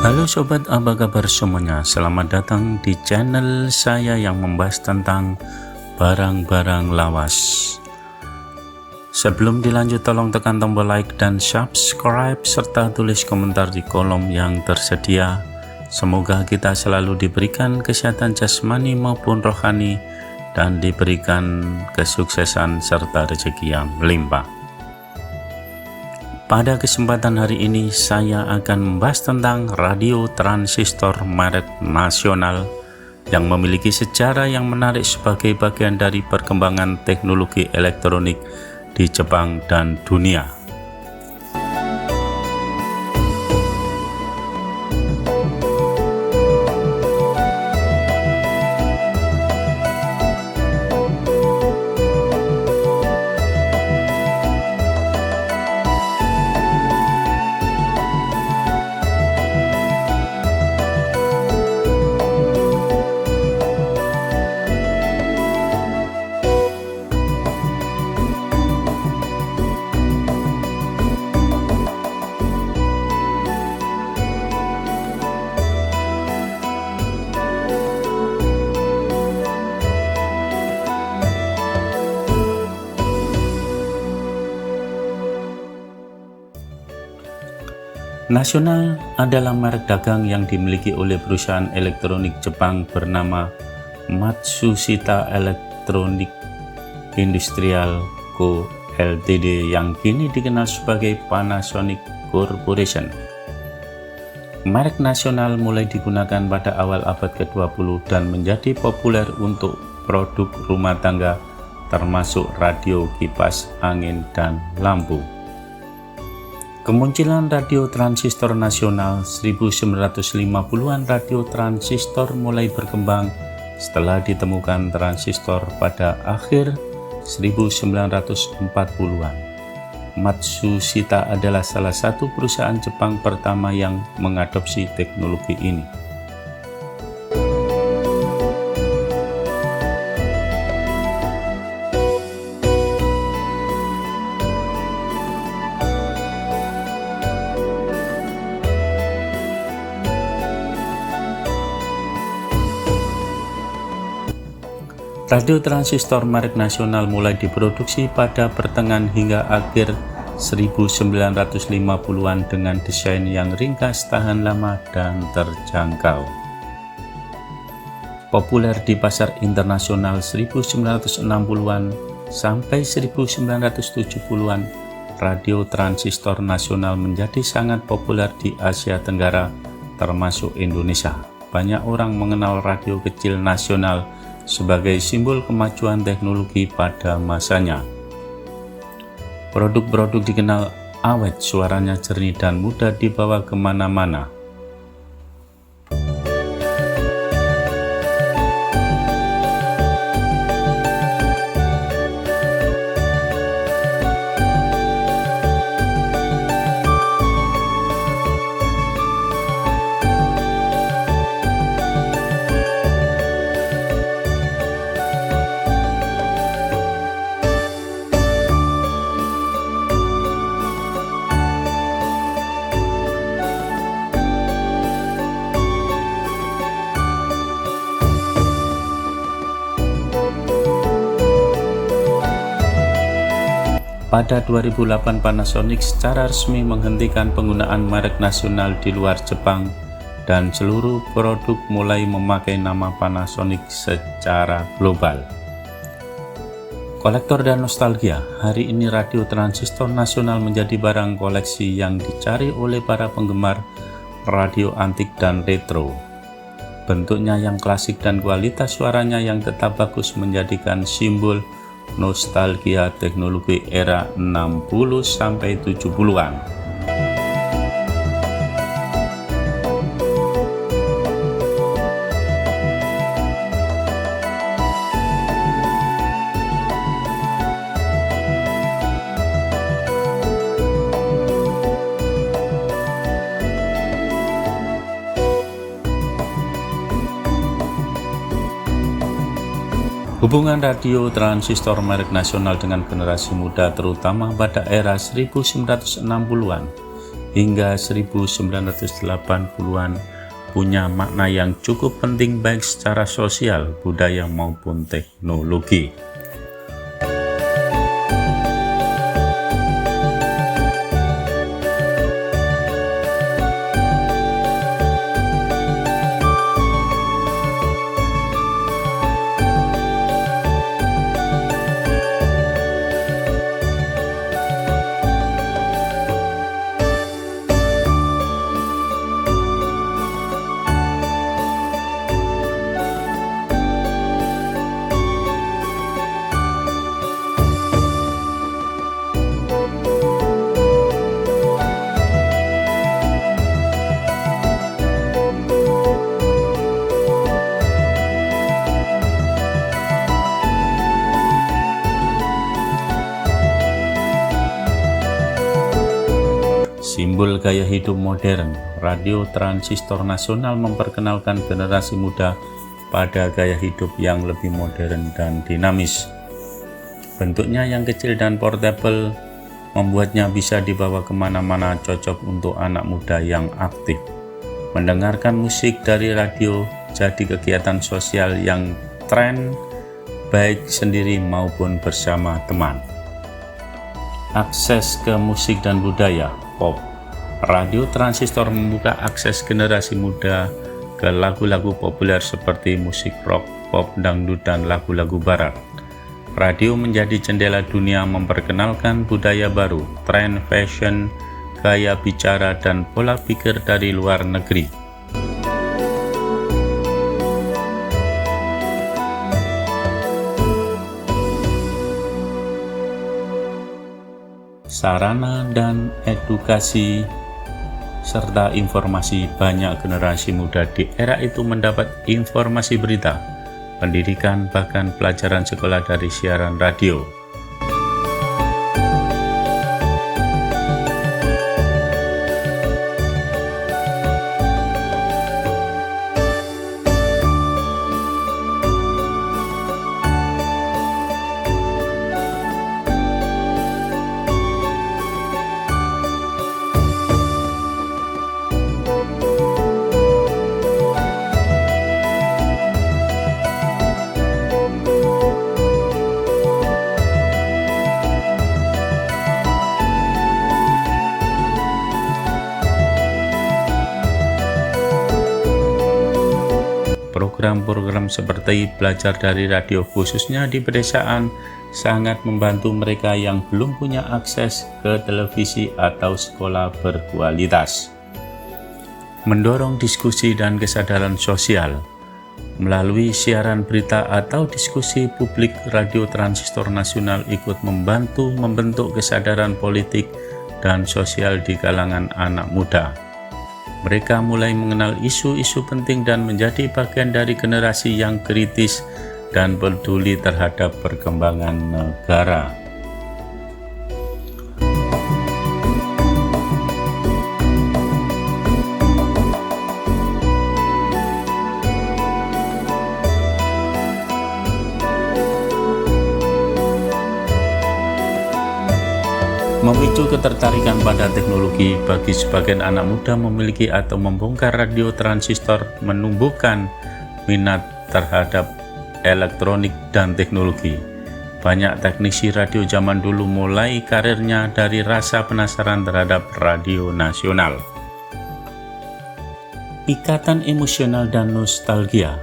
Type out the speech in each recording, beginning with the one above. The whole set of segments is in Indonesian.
Halo sobat, apa kabar semuanya? Selamat datang di channel saya yang membahas tentang barang-barang lawas. Sebelum dilanjut, tolong tekan tombol like dan subscribe serta tulis komentar di kolom yang tersedia. Semoga kita selalu diberikan kesehatan jasmani maupun rohani dan diberikan kesuksesan serta rezeki yang melimpah. Pada kesempatan hari ini saya akan membahas tentang radio transistor merek nasional yang memiliki sejarah yang menarik sebagai bagian dari perkembangan teknologi elektronik di Jepang dan dunia. Nasional adalah merek dagang yang dimiliki oleh perusahaan elektronik Jepang bernama Matsushita Electronic Industrial Co. Ltd. yang kini dikenal sebagai Panasonic Corporation. Merek nasional mulai digunakan pada awal abad ke-20 dan menjadi populer untuk produk rumah tangga termasuk radio, kipas angin, dan lampu. Kemunculan radio transistor nasional 1950-an. Radio transistor mulai berkembang setelah ditemukan transistor pada akhir 1940-an. Matsushita adalah salah satu perusahaan Jepang pertama yang mengadopsi teknologi ini. Radio transistor merek nasional mulai diproduksi pada pertengahan hingga akhir 1950-an dengan desain yang ringkas, tahan lama, dan terjangkau. Populer di pasar internasional 1960-an sampai 1970-an, radio transistor nasional menjadi sangat populer di Asia Tenggara termasuk Indonesia. Banyak orang mengenal radio kecil nasional sebagai simbol kemajuan teknologi pada masanya. Produk-produk dikenal awet, suaranya jernih, dan mudah dibawa kemana-mana. Pada 2008, Panasonic secara resmi menghentikan penggunaan merek nasional di luar Jepang dan seluruh produk mulai memakai nama Panasonic secara global. Kolektor dan nostalgia, hari ini radio transistor nasional menjadi barang koleksi yang dicari oleh para penggemar radio antik dan retro. Bentuknya yang klasik dan kualitas suaranya yang tetap bagus menjadikan simbol nostalgia teknologi era 60-70-an. Hubungan radio transistor merek nasional dengan generasi muda terutama pada era 1960-an hingga 1980-an punya makna yang cukup penting baik secara sosial, budaya maupun teknologi. Simbol gaya hidup modern, radio transistor nasional memperkenalkan generasi muda pada gaya hidup yang lebih modern dan dinamis. Bentuknya yang kecil dan portable membuatnya bisa dibawa kemana-mana, cocok untuk anak muda yang aktif. Mendengarkan musik dari radio jadi kegiatan sosial yang tren, baik sendiri maupun bersama teman. Akses ke musik dan budaya, pop. Radio transistor membuka akses generasi muda ke lagu-lagu populer seperti musik rock, pop, dangdut, dan lagu-lagu barat. Radio menjadi jendela dunia memperkenalkan budaya baru, tren, fashion, gaya bicara, dan pola pikir dari luar negeri. Sarana dan edukasi serta informasi. Banyak generasi muda di era itu mendapat informasi, berita, pendidikan, bahkan pelajaran sekolah dari siaran radio. Program-program seperti belajar dari radio khususnya di pedesaan sangat membantu mereka yang belum punya akses ke televisi atau sekolah berkualitas. Mendorong diskusi dan kesadaran sosial. Melalui siaran berita atau diskusi publik, radio transistor nasional ikut membantu membentuk kesadaran politik dan sosial di kalangan anak muda. Mereka mulai mengenal isu-isu penting dan menjadi bagian dari generasi yang kritis dan peduli terhadap perkembangan negara. Memicu ketertarikan pada teknologi. Bagi sebagian anak muda, memiliki atau membongkar radio transistor menumbuhkan minat terhadap elektronik dan teknologi. Banyak teknisi radio zaman dulu mulai karirnya dari rasa penasaran terhadap radio nasional. Ikatan emosional dan nostalgia.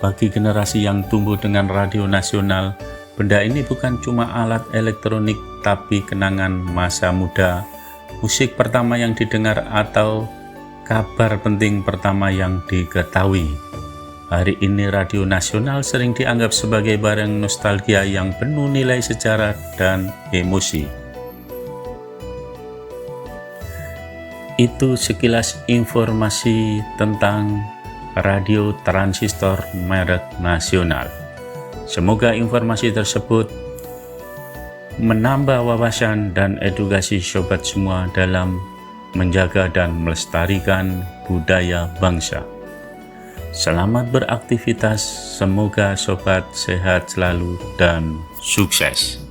Bagi generasi yang tumbuh dengan radio nasional, benda ini bukan cuma alat elektronik, tapi kenangan masa muda, musik pertama yang didengar, atau kabar penting pertama yang diketahui. Hari ini radio nasional sering dianggap sebagai barang nostalgia yang penuh nilai sejarah dan emosi. Itu sekilas informasi tentang radio transistor merek nasional. Semoga informasi tersebut menambah wawasan dan edukasi sobat semua dalam menjaga dan melestarikan budaya bangsa. Selamat beraktivitas, semoga sobat sehat selalu dan sukses.